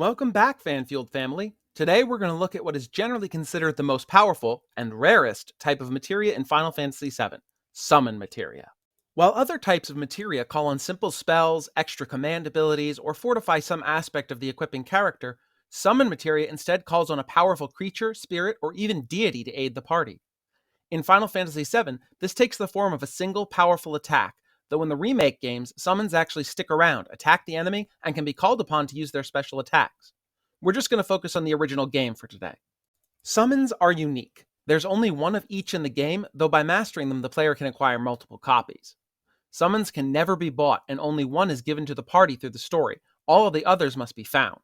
Welcome back, Fanfield family. Today we're going to look at what is generally considered the most powerful and rarest type of materia in Final Fantasy VII, Summon Materia. While other types of materia call on simple spells, extra command abilities, or fortify some aspect of the equipping character, Summon Materia instead calls on a powerful creature, spirit, or even deity to aid the party. In Final Fantasy VII, this takes the form of a single powerful attack, though in the remake games, summons actually stick around, attack the enemy, and can be called upon to use their special attacks. We're just going to focus on the original game for today. Summons are unique. There's only one of each in the game, though by mastering them, the player can acquire multiple copies. Summons can never be bought, and only one is given to the party through the story. All of the others must be found.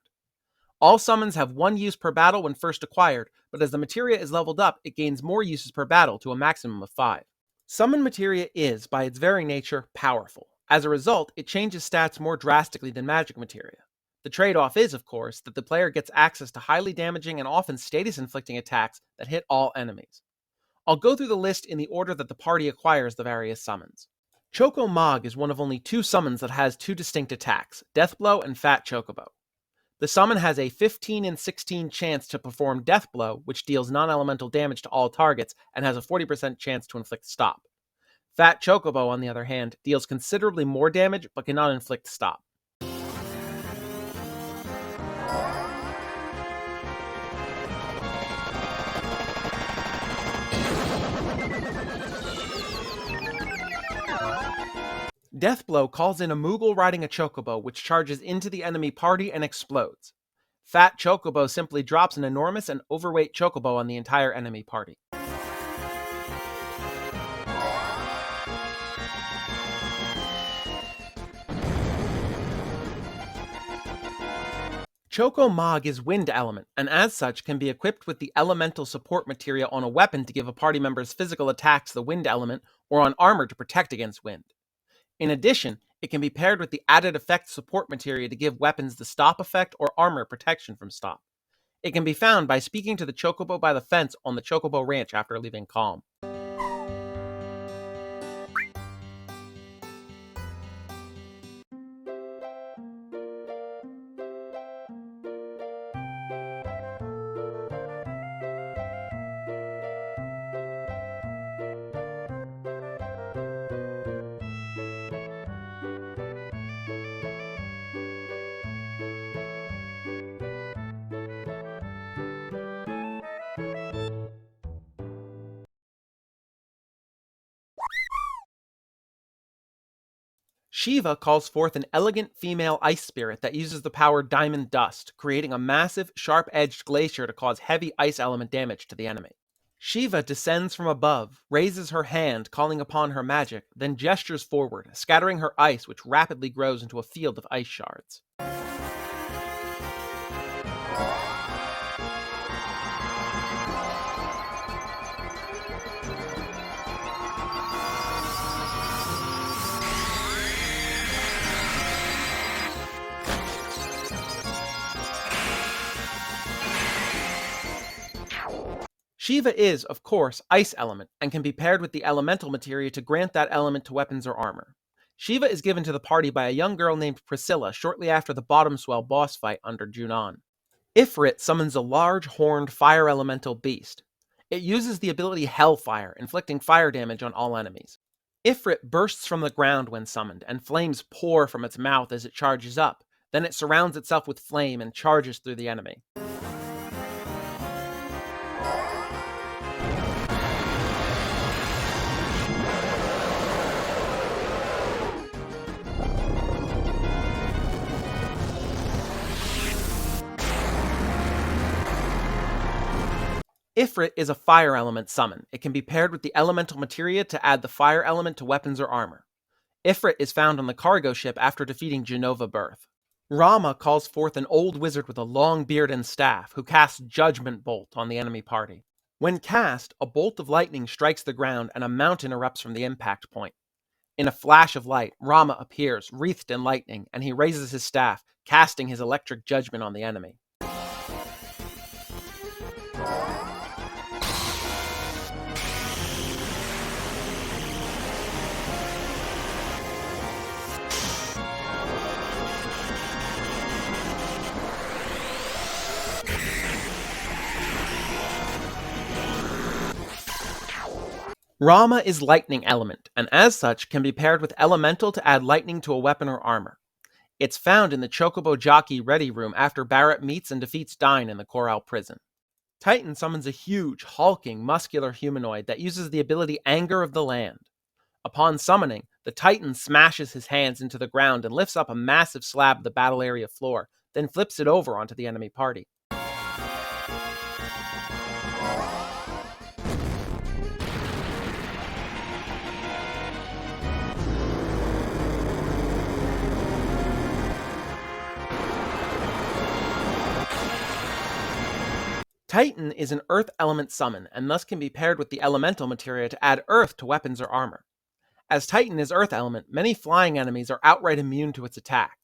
All summons have one use per battle when first acquired, but as the materia is leveled up, it gains more uses per battle to a maximum of 5. Summon materia is, by its very nature, powerful. As a result, it changes stats more drastically than magic materia. The trade-off is, of course, that the player gets access to highly damaging and often status-inflicting attacks that hit all enemies. I'll go through the list in the order that the party acquires the various summons. Choco Mog is one of only 2 summons that has 2 distinct attacks, Death Blow and Fat Chocobo. The summon has a 15 in 16 chance to perform Death Blow, which deals non-elemental damage to all targets, and has a 40% chance to inflict stop. Fat Chocobo, on the other hand, deals considerably more damage, but cannot inflict stop. Death Blow calls in a Moogle riding a Chocobo, which charges into the enemy party and explodes. Fat Chocobo simply drops an enormous and overweight Chocobo on the entire enemy party. Choco Mog is Wind Element, and as such can be equipped with the elemental support materia on a weapon to give a party member's physical attacks the Wind Element, or on armor to protect against wind. In addition, it can be paired with the added effect support materia to give weapons the stop effect or armor protection from stop. It can be found by speaking to the Chocobo by the fence on the Chocobo Ranch after leaving Calm. Shiva calls forth an elegant female ice spirit that uses the power Diamond Dust, creating a massive, sharp-edged glacier to cause heavy ice element damage to the enemy. Shiva descends from above, raises her hand, calling upon her magic, then gestures forward, scattering her ice, which rapidly grows into a field of ice shards. Shiva is, of course, Ice Element, and can be paired with the elemental materia to grant that element to weapons or armor. Shiva is given to the party by a young girl named Priscilla shortly after the Bottom Swell boss fight under Junon. Ifrit summons a large, horned, fire elemental beast. It uses the ability Hellfire, inflicting fire damage on all enemies. Ifrit bursts from the ground when summoned, and flames pour from its mouth as it charges up. Then it surrounds itself with flame and charges through the enemy. Ifrit is a fire element summon. It can be paired with the elemental materia to add the fire element to weapons or armor. Ifrit is found on the cargo ship after defeating Genova Birth. Rama calls forth an old wizard with a long beard and staff, who casts Judgment Bolt on the enemy party. When cast, a bolt of lightning strikes the ground and a mountain erupts from the impact point. In a flash of light, Rama appears, wreathed in lightning, and he raises his staff, casting his electric judgment on the enemy. Rama is lightning element, and as such can be paired with elemental to add lightning to a weapon or armor. It's found in the Chocobo Jockey Ready Room after Barrett meets and defeats Dyne in the Coral prison. Titan summons a huge, hulking, muscular humanoid that uses the ability Anger of the Land. Upon summoning, the Titan smashes his hands into the ground and lifts up a massive slab of the battle area floor, then flips it over onto the enemy party. Titan is an earth element summon, and thus can be paired with the elemental materia to add earth to weapons or armor. As Titan is earth element, many flying enemies are outright immune to its attack.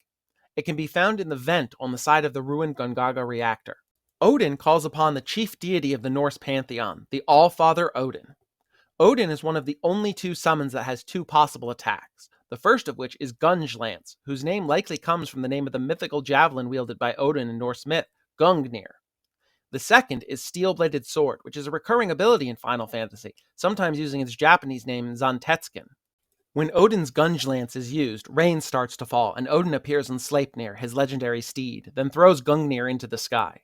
It can be found in the vent on the side of the ruined Gungaga reactor. Odin calls upon the chief deity of the Norse pantheon, the All-Father Odin. Odin is one of the only two summons that has two possible attacks, the first of which is Gunge Lance, whose name likely comes from the name of the mythical javelin wielded by Odin in Norse myth, Gungnir. The second is Steel-Bladed Sword, which is a recurring ability in Final Fantasy, sometimes using its Japanese name Zantetsuken. When Odin's Gunge Lance is used, rain starts to fall, and Odin appears on Sleipnir, his legendary steed, then throws Gungnir into the sky.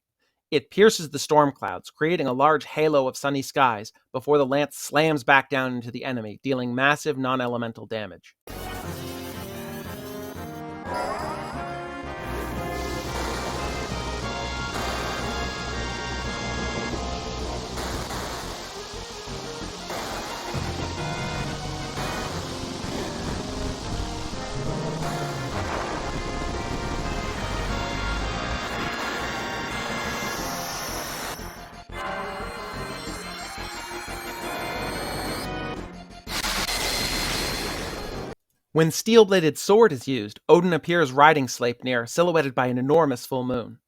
It pierces the storm clouds, creating a large halo of sunny skies, before the lance slams back down into the enemy, dealing massive non-elemental damage. When Steel-Bladed Sword is used, Odin appears riding Sleipnir, silhouetted by an enormous full moon.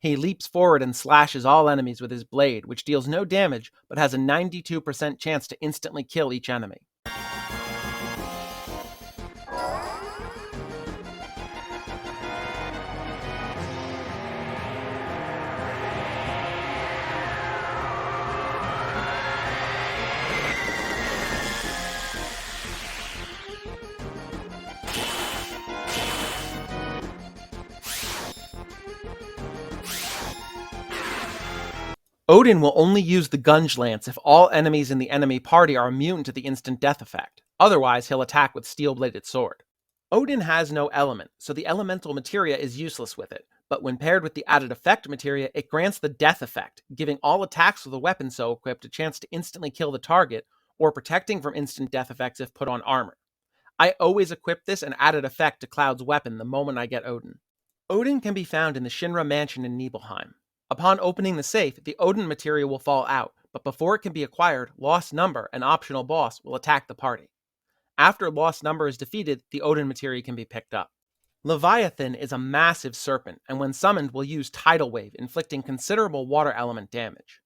He leaps forward and slashes all enemies with his blade, which deals no damage, but has a 92% chance to instantly kill each enemy. Odin will only use the Gunge Lance if all enemies in the enemy party are immune to the instant death effect. Otherwise, he'll attack with Steel-Bladed Sword. Odin has no element, so the elemental materia is useless with it, but when paired with the added effect materia, it grants the death effect, giving all attacks with a weapon so equipped a chance to instantly kill the target, or protecting from instant death effects if put on armor. I always equip this and added effect to Cloud's weapon the moment I get Odin. Odin can be found in the Shinra mansion in Nibelheim. Upon opening the safe, the Odin materia will fall out, but before it can be acquired, Lost Number, an optional boss, will attack the party. After Lost Number is defeated, the Odin materia can be picked up. Leviathan is a massive serpent, and when summoned will use Tidal Wave, inflicting considerable water element damage.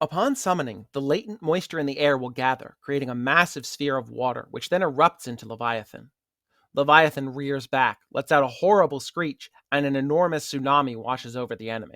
Upon summoning, the latent moisture in the air will gather, creating a massive sphere of water, which then erupts into Leviathan. Leviathan rears back, lets out a horrible screech, and an enormous tsunami washes over the enemy.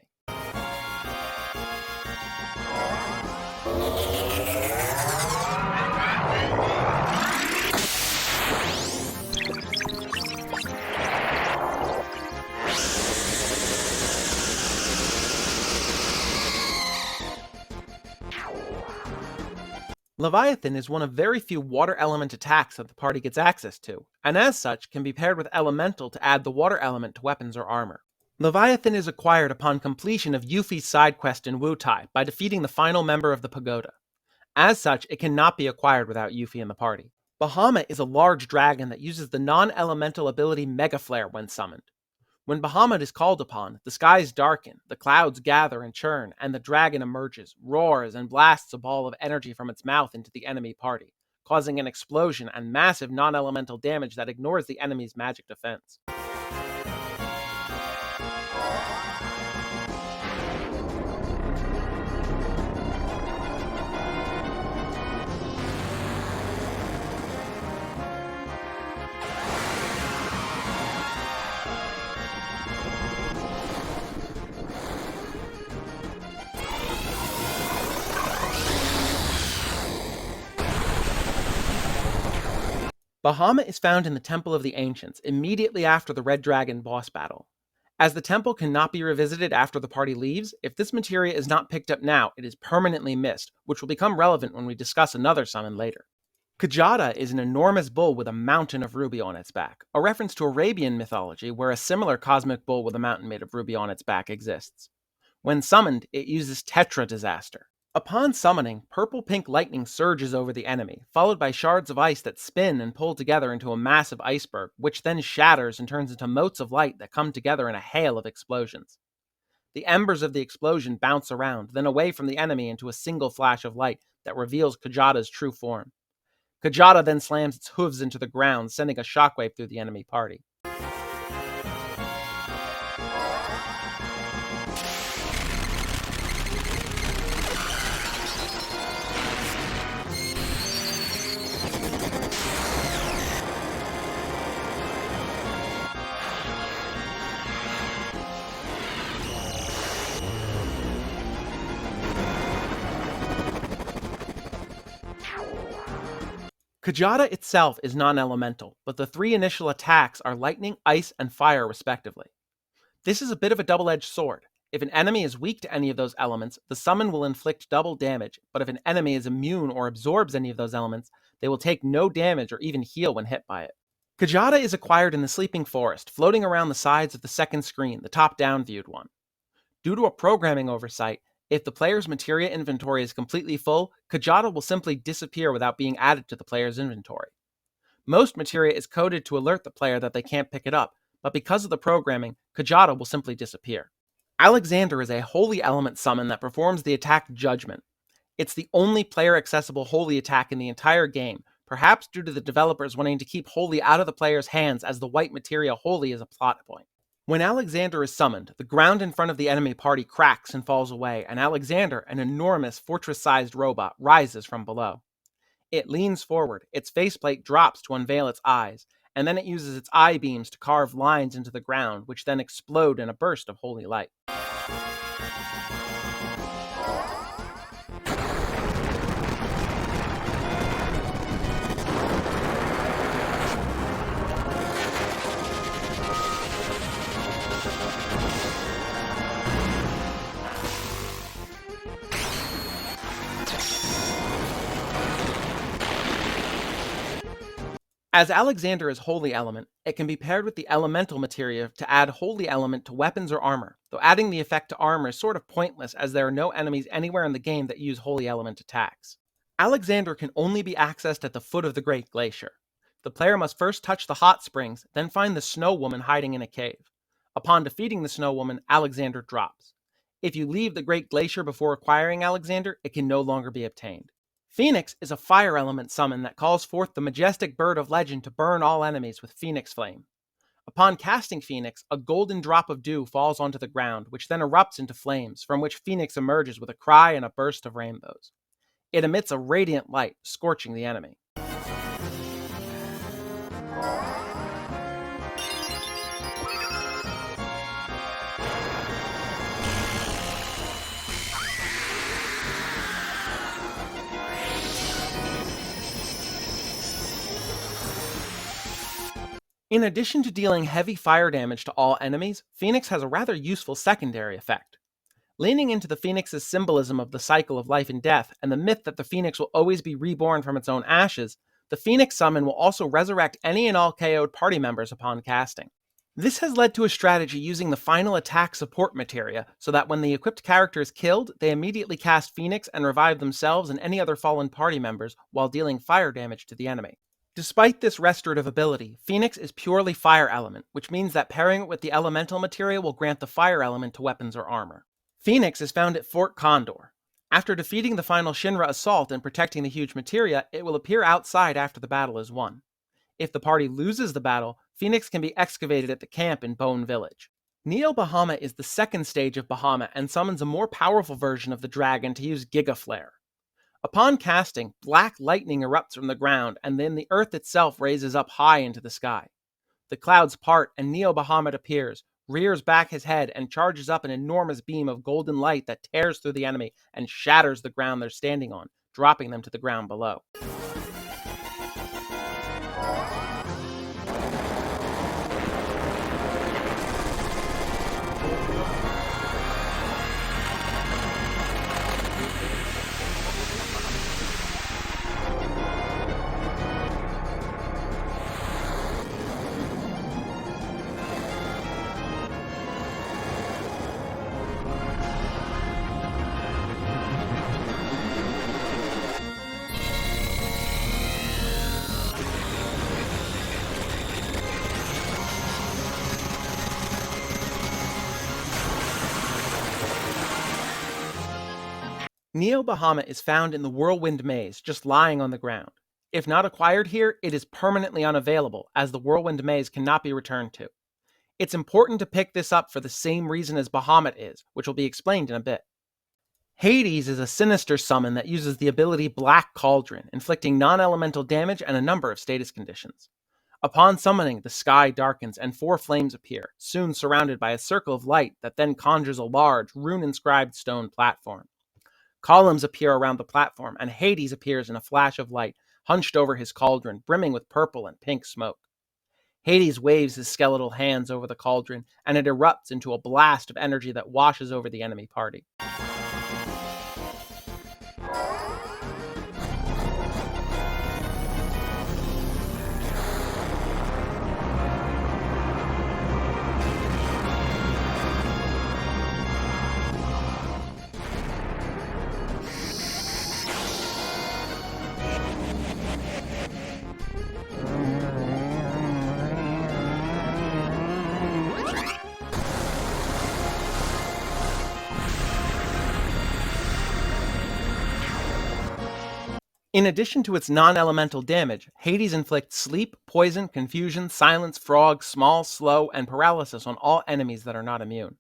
Leviathan is one of very few water element attacks that the party gets access to, and as such can be paired with Elemental to add the water element to weapons or armor. Leviathan is acquired upon completion of Yuffie's side quest in Wutai by defeating the final member of the Pagoda. As such, it cannot be acquired without Yuffie in the party. Bahamut is a large dragon that uses the non-elemental ability Mega Flare when summoned. When Bahamut is called upon, the skies darken, the clouds gather and churn, and the dragon emerges, roars, and blasts a ball of energy from its mouth into the enemy party, causing an explosion and massive non-elemental damage that ignores the enemy's magic defense. Bahamut is found in the Temple of the Ancients, immediately after the Red Dragon boss battle. As the temple cannot be revisited after the party leaves, if this materia is not picked up now, it is permanently missed, which will become relevant when we discuss another summon later. Kajada is an enormous bull with a mountain of ruby on its back, a reference to Arabian mythology where a similar cosmic bull with a mountain made of ruby on its back exists. When summoned, it uses Tetra Disaster. Upon summoning, purple-pink lightning surges over the enemy, followed by shards of ice that spin and pull together into a massive iceberg, which then shatters and turns into motes of light that come together in a hail of explosions. The embers of the explosion bounce around, then away from the enemy into a single flash of light that reveals Kajada's true form. Kajada then slams its hooves into the ground, sending a shockwave through the enemy party. Kajada itself is non-elemental, but the three initial attacks are lightning, ice, and fire respectively. This is a bit of a double-edged sword. If an enemy is weak to any of those elements, the summon will inflict double damage, but if an enemy is immune or absorbs any of those elements, they will take no damage or even heal when hit by it. Kajada is acquired in the Sleeping Forest, floating around the sides of the second screen, the top-down viewed one. Due to a programming oversight, if the player's materia inventory is completely full, Kajada will simply disappear without being added to the player's inventory. Most materia is coded to alert the player that they can't pick it up, but because of the programming, Kajada will simply disappear. Alexander is a holy element summon that performs the attack Judgment. It's the only player-accessible holy attack in the entire game, perhaps due to the developers wanting to keep holy out of the player's hands as the white materia holy is a plot point. When Alexander is summoned, the ground in front of the enemy party cracks and falls away, and Alexander, an enormous fortress-sized robot, rises from below. It leans forward, its faceplate drops to unveil its eyes, and then it uses its eye beams to carve lines into the ground, which then explode in a burst of holy light. As Alexander is Holy Element, it can be paired with the Elemental Materia to add Holy Element to weapons or armor, though adding the effect to armor is sort of pointless as there are no enemies anywhere in the game that use Holy Element attacks. Alexander can only be accessed at the foot of the Great Glacier. The player must first touch the hot springs, then find the Snow Woman hiding in a cave. Upon defeating the Snow Woman, Alexander drops. If you leave the Great Glacier before acquiring Alexander, it can no longer be obtained. Phoenix is a fire element summon that calls forth the majestic bird of legend to burn all enemies with Phoenix Flame. Upon casting Phoenix, a golden drop of dew falls onto the ground, which then erupts into flames, from which Phoenix emerges with a cry and a burst of rainbows. It emits a radiant light, scorching the enemy. In addition to dealing heavy fire damage to all enemies, Phoenix has a rather useful secondary effect. Leaning into the Phoenix's symbolism of the cycle of life and death, and the myth that the Phoenix will always be reborn from its own ashes, the Phoenix summon will also resurrect any and all KO'd party members upon casting. This has led to a strategy using the final attack support materia, so that when the equipped character is killed, they immediately cast Phoenix and revive themselves and any other fallen party members while dealing fire damage to the enemy. Despite this restorative ability, Phoenix is purely fire element, which means that pairing it with the elemental materia will grant the fire element to weapons or armor. Phoenix is found at Fort Condor. After defeating the final Shinra assault and protecting the huge materia, it will appear outside after the battle is won. If the party loses the battle, Phoenix can be excavated at the camp in Bone Village. Neo Bahamut is the second stage of Bahamut and summons a more powerful version of the dragon to use Giga Flare. Upon casting, black lightning erupts from the ground, and then the earth itself raises up high into the sky. The clouds part, and Neo Bahamut appears, rears back his head, and charges up an enormous beam of golden light that tears through the enemy and shatters the ground they're standing on, dropping them to the ground below. Neo Bahamut is found in the Whirlwind Maze, just lying on the ground. If not acquired here, it is permanently unavailable, as the Whirlwind Maze cannot be returned to. It's important to pick this up for the same reason as Bahamut is, which will be explained in a bit. Hades is a sinister summon that uses the ability Black Cauldron, inflicting non-elemental damage and a number of status conditions. Upon summoning, the sky darkens and 4 flames appear, soon surrounded by a circle of light that then conjures a large, rune-inscribed stone platform. Columns appear around the platform, and Hades appears in a flash of light, hunched over his cauldron, brimming with purple and pink smoke. Hades waves his skeletal hands over the cauldron, and it erupts into a blast of energy that washes over the enemy party. In addition to its non-elemental damage, Hades inflicts sleep, poison, confusion, silence, frog, small, slow, and paralysis on all enemies that are not immune.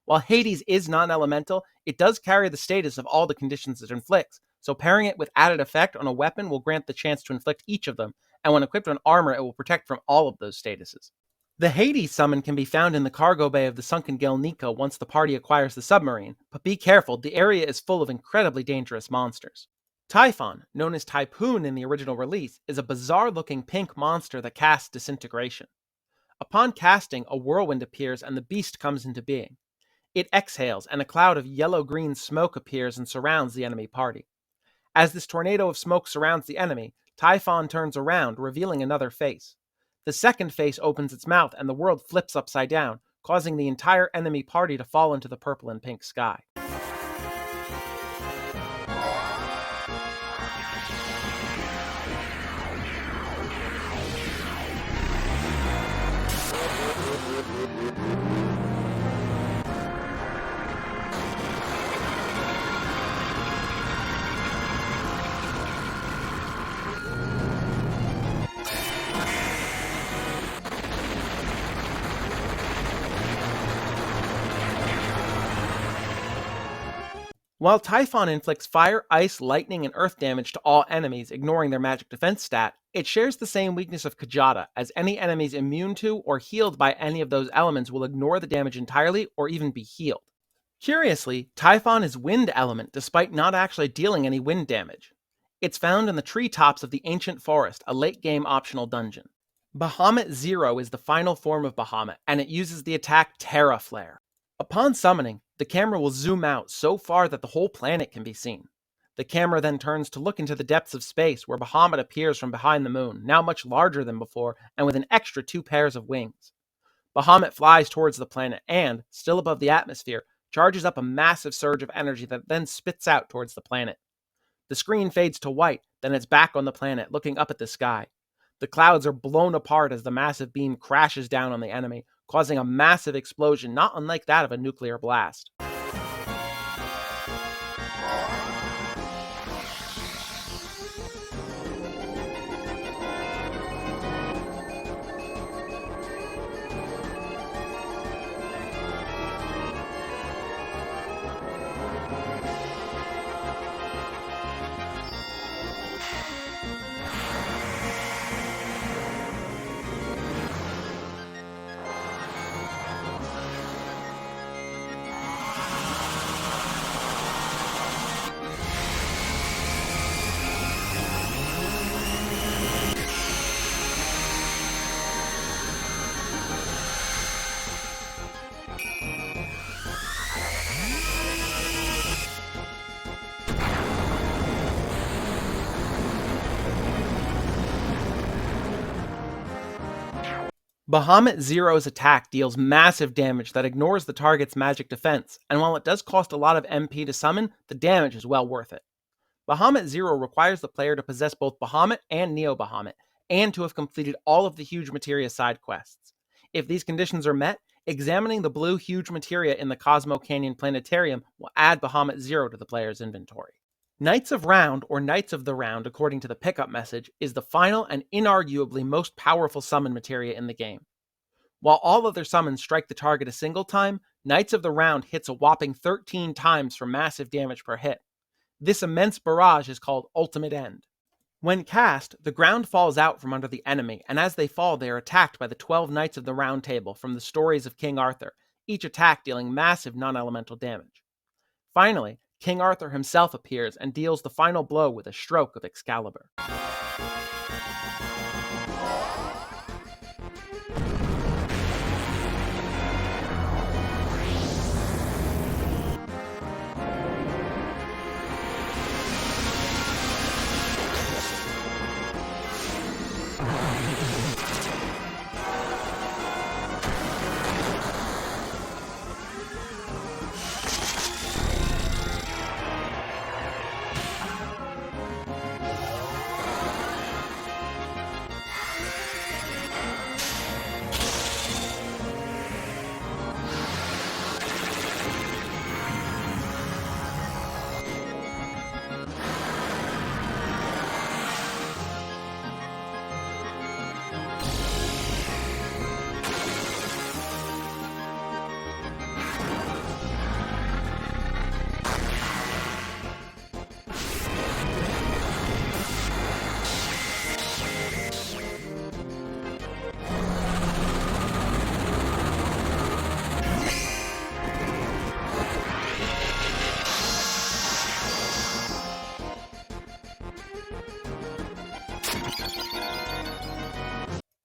While Hades is non-elemental, it does carry the status of all the conditions it inflicts, so pairing it with added effect on a weapon will grant the chance to inflict each of them, and when equipped on armor it will protect from all of those statuses. The Hades summon can be found in the cargo bay of the sunken Gel Nico once the party acquires the submarine, but be careful, the area is full of incredibly dangerous monsters. Typhon, known as Typhoon in the original release, is a bizarre-looking pink monster that casts disintegration. Upon casting, a whirlwind appears and the beast comes into being. It exhales, and a cloud of yellow-green smoke appears and surrounds the enemy party. As this tornado of smoke surrounds the enemy, Typhon turns around, revealing another face. The second face opens its mouth and the world flips upside down, causing the entire enemy party to fall into the purple and pink sky. While Typhon inflicts fire, ice, lightning, and earth damage to all enemies, ignoring their magic defense stat, it shares the same weakness of Kajata, as any enemies immune to or healed by any of those elements will ignore the damage entirely or even be healed. Curiously, Typhon is wind element despite not actually dealing any wind damage. It's found in the treetops of the Ancient Forest, a late-game optional dungeon. Bahamut Zero is the final form of Bahamut, and it uses the attack Terra Flare. Upon summoning, the camera will zoom out so far that the whole planet can be seen. The camera then turns to look into the depths of space where Bahamut appears from behind the moon, now much larger than before and with an extra 2 pairs of wings. Bahamut flies towards the planet and, still above the atmosphere, charges up a massive surge of energy that then spits out towards the planet. The screen fades to white, then it's back on the planet, looking up at the sky. The clouds are blown apart as the massive beam crashes down on the enemy, causing a massive explosion not unlike that of a nuclear blast. Bahamut Zero's attack deals massive damage that ignores the target's magic defense, and while it does cost a lot of MP to summon, the damage is well worth it. Bahamut Zero requires the player to possess both Bahamut and Neo Bahamut, and to have completed all of the huge Materia side quests. If these conditions are met, Examining the blue huge materia in the Cosmo Canyon Planetarium will add Bahamut Zero to the player's inventory. Knights of Round, or Knights of the Round according to the pickup message, is the final and inarguably most powerful summon materia in the game. While all other summons strike the target a single time, Knights of the Round hits a whopping 13 times for massive damage per hit. This immense barrage is called Ultimate End. When cast, the ground falls out from under the enemy, and as they fall, they are attacked by the 12 Knights of the Round Table from the stories of King Arthur, each attack dealing massive non-elemental damage. Finally, King Arthur himself appears and deals the final blow with a stroke of Excalibur.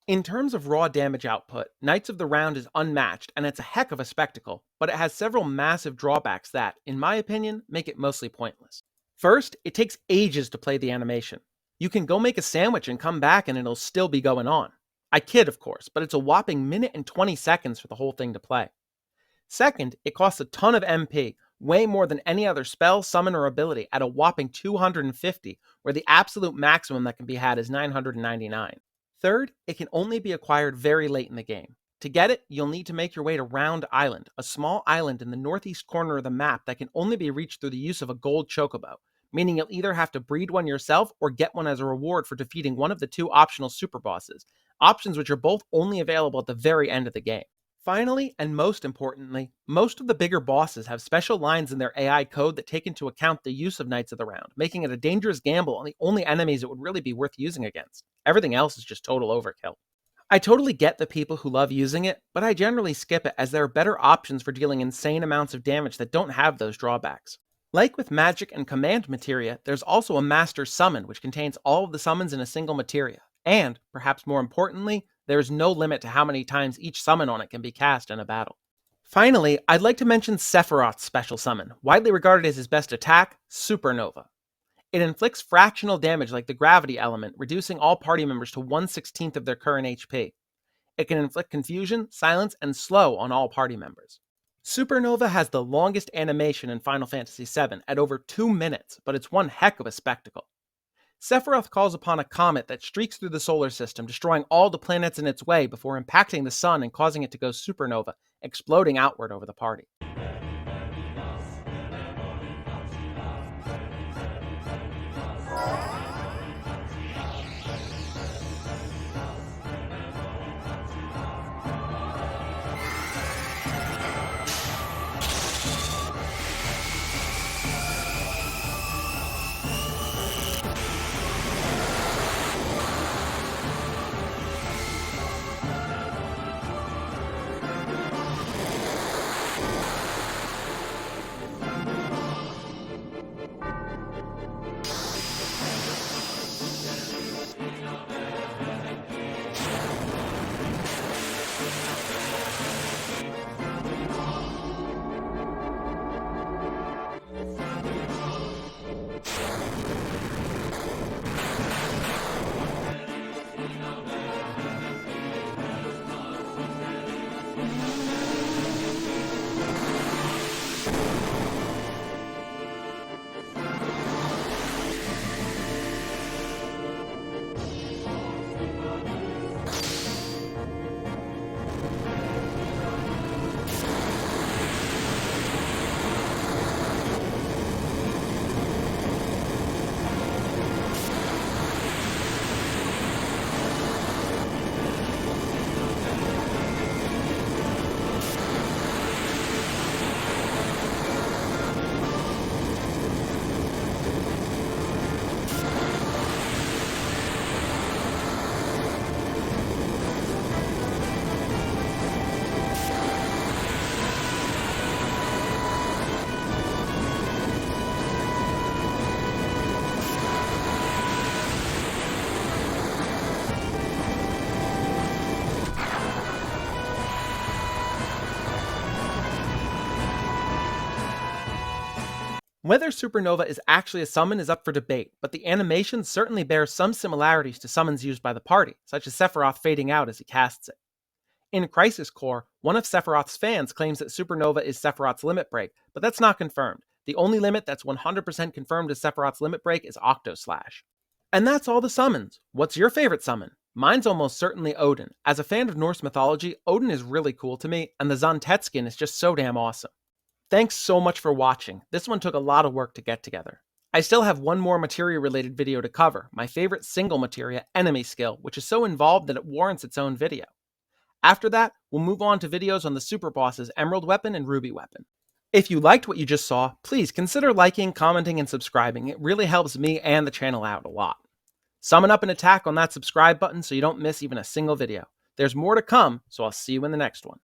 In terms of raw damage output, Knights of the Round is unmatched, and it's a heck of a spectacle, but it has several massive drawbacks that, in my opinion, make it mostly pointless. First, it takes ages to play the animation. You can go make a sandwich and come back and it'll still be going on. I kid, of course, but it's a whopping minute and 20 seconds for the whole thing to play. Second, it costs a ton of MP, way more than any other spell, summon, or ability, at a whopping 250, where the absolute maximum that can be had is 999. Third, it can only be acquired very late in the game. To get it, you'll need to make your way to Round Island, a small island in the northeast corner of the map that can only be reached through the use of a gold chocobo, meaning you'll either have to breed one yourself or get one as a reward for defeating one of the two optional super bosses, options which are both only available at the very end of the game. Finally, and most importantly, most of the bigger bosses have special lines in their AI code that take into account the use of Knights of the Round, making it a dangerous gamble on the only enemies it would really be worth using against. Everything else is just total overkill. I totally get the people who love using it, but I generally skip it as there are better options for dealing insane amounts of damage that don't have those drawbacks. Like with magic and command materia, there's also a master summon which contains all of the summons in a single materia, and, perhaps more importantly, there is no limit to how many times each summon on it can be cast in a battle. Finally, I'd like to mention Sephiroth's special summon, widely regarded as his best attack, Supernova. It inflicts fractional damage like the gravity element, reducing all party members to 1/16 of their current HP. It can inflict confusion, silence, and slow on all party members. Supernova has the longest animation in Final Fantasy VII at over 2 minutes, but it's one heck of a spectacle. Sephiroth calls upon a comet that streaks through the solar system, destroying all the planets in its way before impacting the sun and causing it to go supernova, exploding outward over the party. Whether Supernova is actually a summon is up for debate, but the animation certainly bears some similarities to summons used by the party, such as Sephiroth fading out as he casts it. In Crisis Core, one of Sephiroth's fans claims that Supernova is Sephiroth's limit break, but that's not confirmed. The only limit that's 100% confirmed as Sephiroth's limit break is Octoslash. And that's all the summons. What's your favorite summon? Mine's almost certainly Odin. As a fan of Norse mythology, Odin is really cool to me, and the Zontet is just so damn awesome. Thanks so much for watching. This one took a lot of work to get together. I still have one more materia-related video to cover, my favorite single materia enemy skill, which is so involved that it warrants its own video. After that, we'll move on to videos on the super bosses Emerald Weapon and Ruby Weapon. If you liked what you just saw, please consider liking, commenting, and subscribing. It really helps me and the channel out a lot. Summon up an attack on that subscribe button so you don't miss even a single video. There's more to come, so I'll see you in the next one.